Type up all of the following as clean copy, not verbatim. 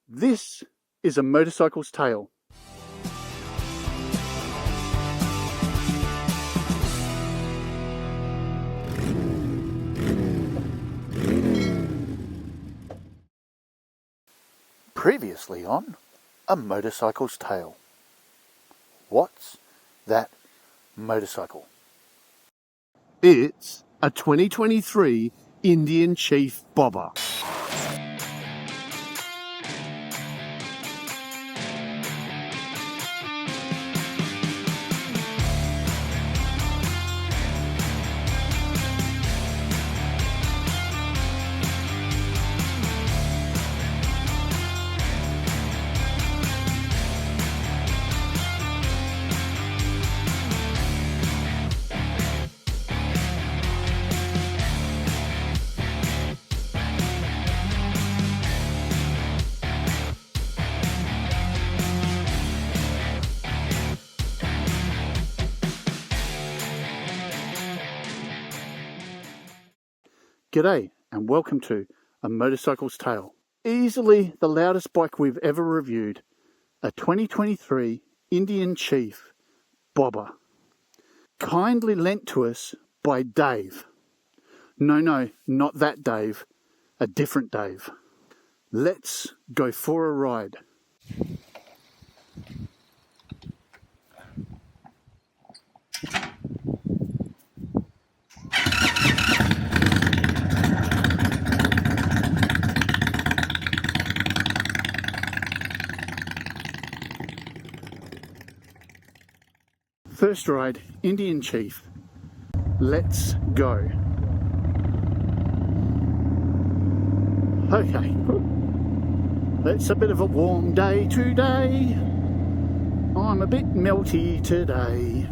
This is a motorcycle's tale. Previously on A Motorcycle's Tale. What's that motorcycle? It's a 2023 Indian Chief Bobber. G'day and welcome to A Motorcycle's Tale. Easily the loudest bike we've ever reviewed, a 2023 Indian Chief Bobber. Kindly lent to us by Dave. No, not that Dave, a different Dave. Let's go for a ride. First ride, Indian Chief. Let's go. Okay, it's a bit of a warm day today. I'm a bit melty today.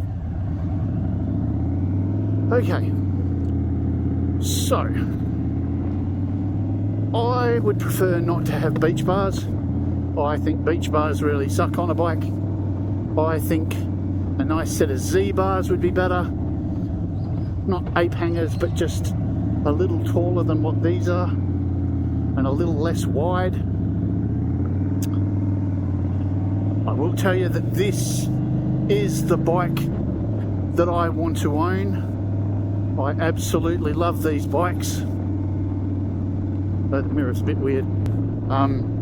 Okay, so I would prefer not to have beach bars. I think beach bars really suck on a bike. I think a nice set of Z bars would be better. Not ape hangers, but just a little taller than what these are and a little less wide. I will tell you that this is the bike that I want to own. I absolutely love these bikes. But the mirror's a bit weird.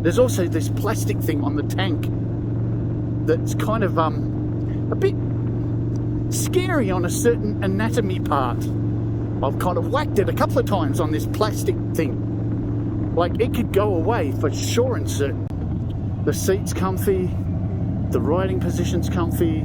There's also this plastic thing on the tank that's kind of a bit scary on a certain anatomy part. I've kind of whacked it a couple of times on this plastic thing. Like, it could go away for sure and certain. The seat's comfy, the riding position's comfy. I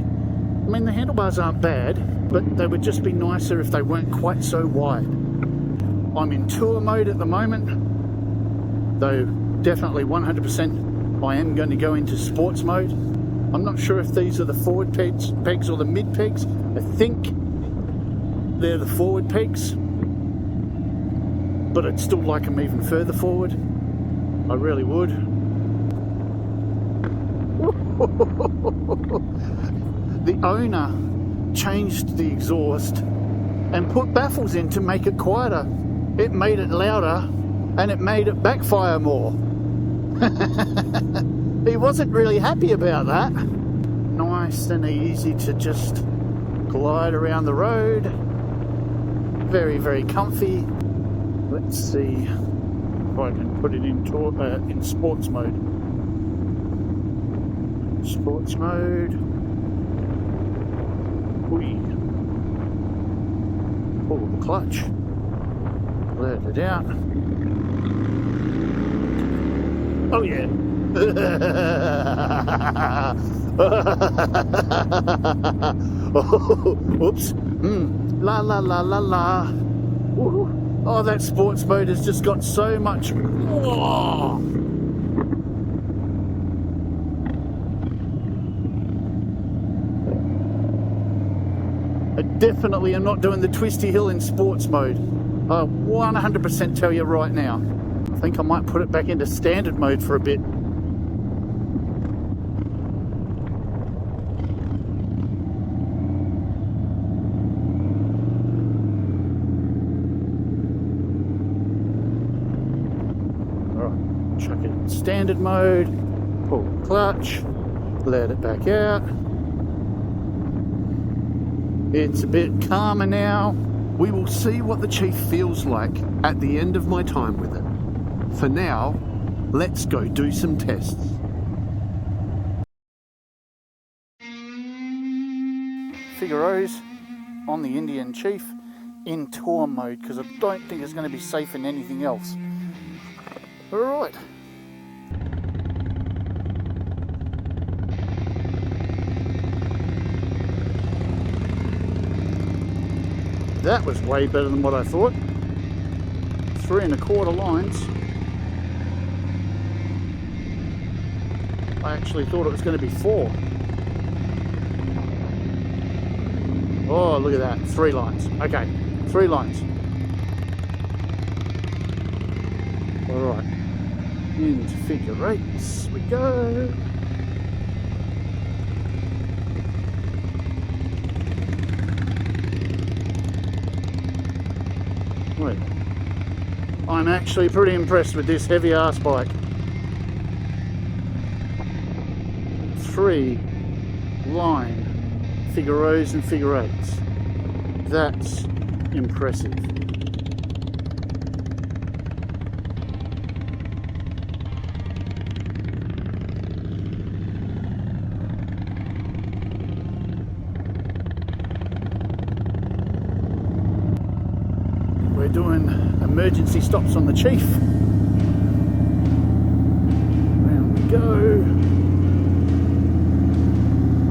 mean, the handlebars aren't bad, but they would just be nicer if they weren't quite so wide. I'm in tour mode at the moment, though definitely 100% I am going to go into sports mode. I'm not sure if these are the forward pegs or the mid pegs. I think they're the forward pegs, but I'd still like them even further forward. I really would. The owner changed the exhaust and put baffles in to make it quieter. It made it louder and it made it backfire more. He wasn't really happy about that. Nice and easy to just glide around the road. Very, very comfy. Let's see if I can put it in sports mode. Sports mode. Whee. Pull the clutch. Let it out. Oh yeah. Oh, whoops. La la la la la. Ooh. Oh, that sports mode has just got so much. Oh. I definitely am not doing the Twisty Hill in sports mode. I 100% tell you right now. I think I might put it back into standard mode for a bit. Alright, chuck it in standard mode, pull the clutch, let it back out. It's a bit calmer now. We will see what the Chief feels like at the end of my time with it. For now, let's go do some tests. Figaro's on the Indian Chief in tour mode because I don't think it's going to be safe in anything else. Alright. That was way better than what I thought. 3 1/4 lines. I actually thought it was going to be 4. Oh, look at that. 3 lines. Okay, 3 lines. Alright. Into figure 8s we go. Wait. I'm actually pretty impressed with this heavy ass bike. 3 line Figaro's and figure 8s. That's impressive. We're doing emergency stops on the Chief. Round we go.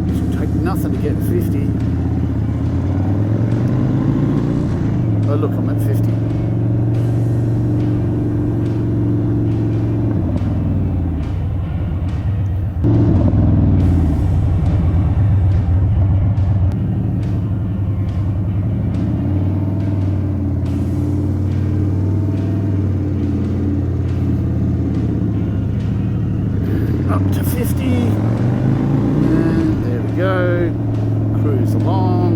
This will take nothing to get 50. Oh look, I'm at 50. Up to 50, and there we go, cruise along,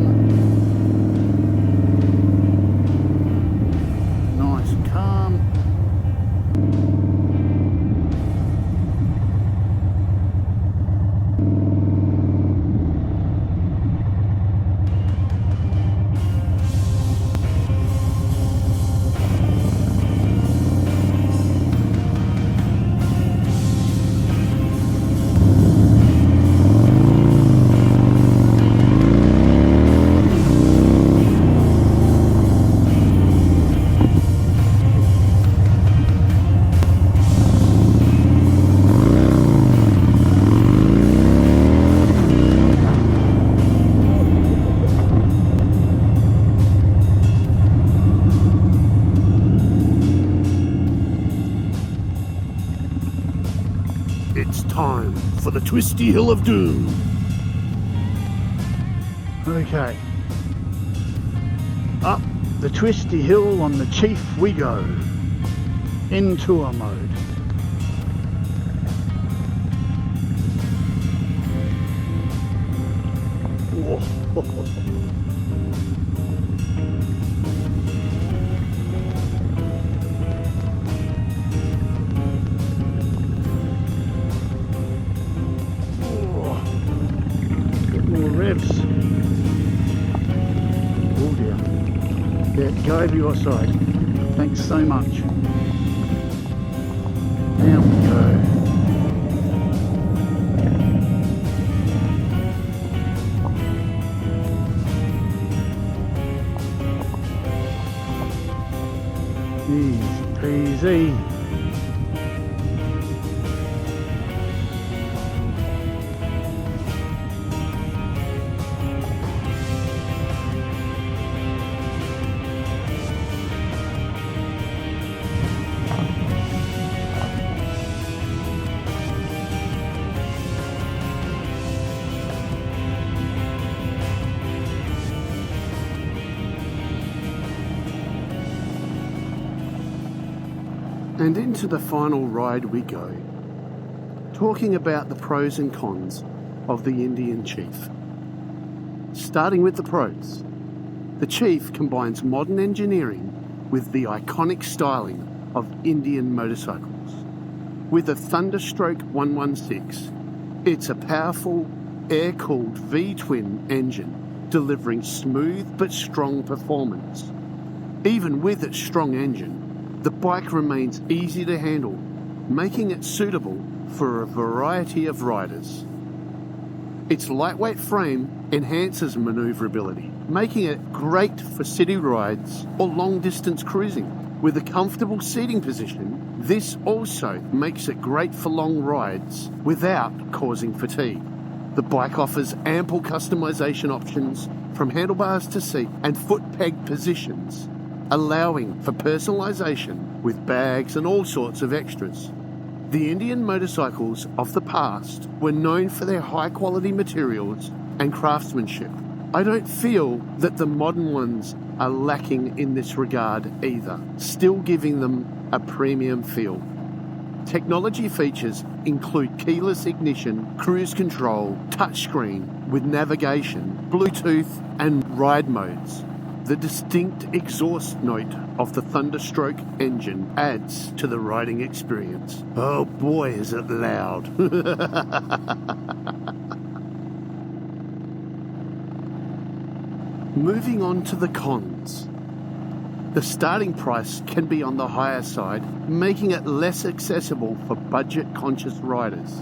nice and calm. It's time for the Twisty Hill of Doom. Okay. Up the Twisty Hill on the Chief we go. In tour mode. Whoa. More revs. Oh dear. Yeah, go over your side. Thanks so much. There we go. Easy peasy. And into the final ride we go, talking about the pros and cons of the Indian Chief. Starting with the pros, the Chief combines modern engineering with the iconic styling of Indian motorcycles. with a Thunderstroke 116. It's a powerful, air-cooled V-twin engine, delivering smooth but strong performance. Even with its strong engine, the bike remains easy to handle, making it suitable for a variety of riders. Its lightweight frame enhances manoeuvrability, making it great for city rides or long-distance cruising. With a comfortable seating position, this also makes it great for long rides without causing fatigue. The bike offers ample customization options from handlebars to seat and foot peg positions, allowing for personalization with bags and all sorts of extras. The Indian motorcycles of the past were known for their high-quality materials and craftsmanship. I don't feel that the modern ones are lacking in this regard either, still giving them a premium feel. Technology features include keyless ignition, cruise control, touchscreen with navigation, Bluetooth and ride modes. The distinct exhaust note of the Thunderstroke engine adds to the riding experience. Oh boy, is it loud! Moving on to the cons. The starting price can be on the higher side, making it less accessible for budget-conscious riders.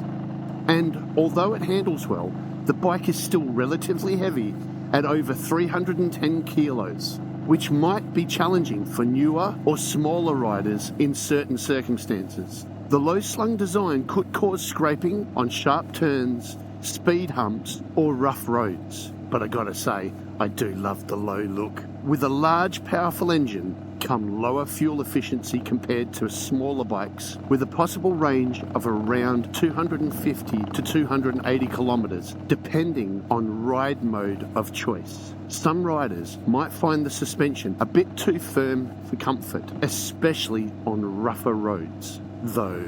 And although it handles well, the bike is still relatively heavy at over 310 kilos, which might be challenging for newer or smaller riders in certain circumstances. The low-slung design could cause scraping on sharp turns, speed humps, or rough roads. But I gotta say, I do love the low look. With a large, powerful engine come lower fuel efficiency compared to smaller bikes, with a possible range of around 250 to 280 kilometres, depending on ride mode of choice. Some riders might find the suspension a bit too firm for comfort, especially on rougher roads. Though,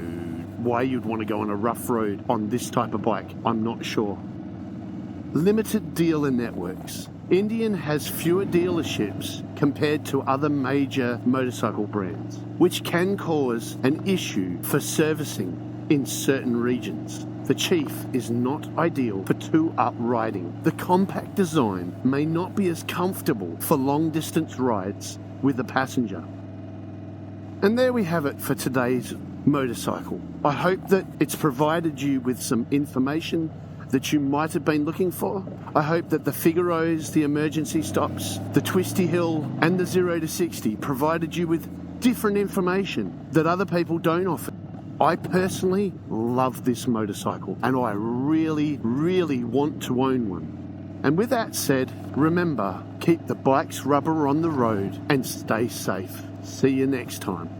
why you'd want to go on a rough road on this type of bike, I'm not sure. Limited dealer networks. Indian has fewer dealerships compared to other major motorcycle brands, which can cause an issue for servicing in certain regions. The Chief is not ideal for two-up riding. The compact design may not be as comfortable for long-distance rides with a passenger. And there we have it for today's motorcycle. I hope that it's provided you with some information that you might have been looking for. I hope that the Figaros, the emergency stops, the Twisty Hill and the 0 to 60 provided you with different information that other people don't offer. I personally love this motorcycle and I really want to own one. And with that said, remember, keep the bike's rubber on the road and stay safe. See you next time.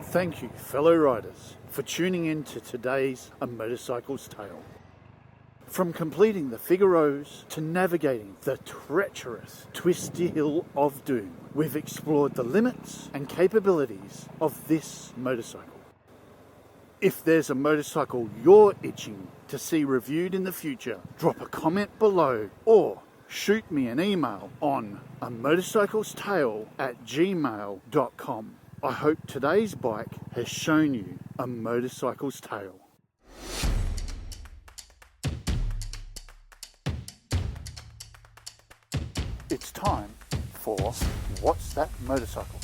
Thank you, fellow riders, for tuning in to today's A Motorcycle's Tale. From completing the Figaros to navigating the treacherous Twisty Hill of Doom, we've explored the limits and capabilities of this motorcycle. If there's a motorcycle you're itching to see reviewed in the future, drop a comment below or shoot me an email on amotorcyclestale@gmail.com. I hope today's bike has shown you a motorcycle's tale. It's time for What's That Motorcycle?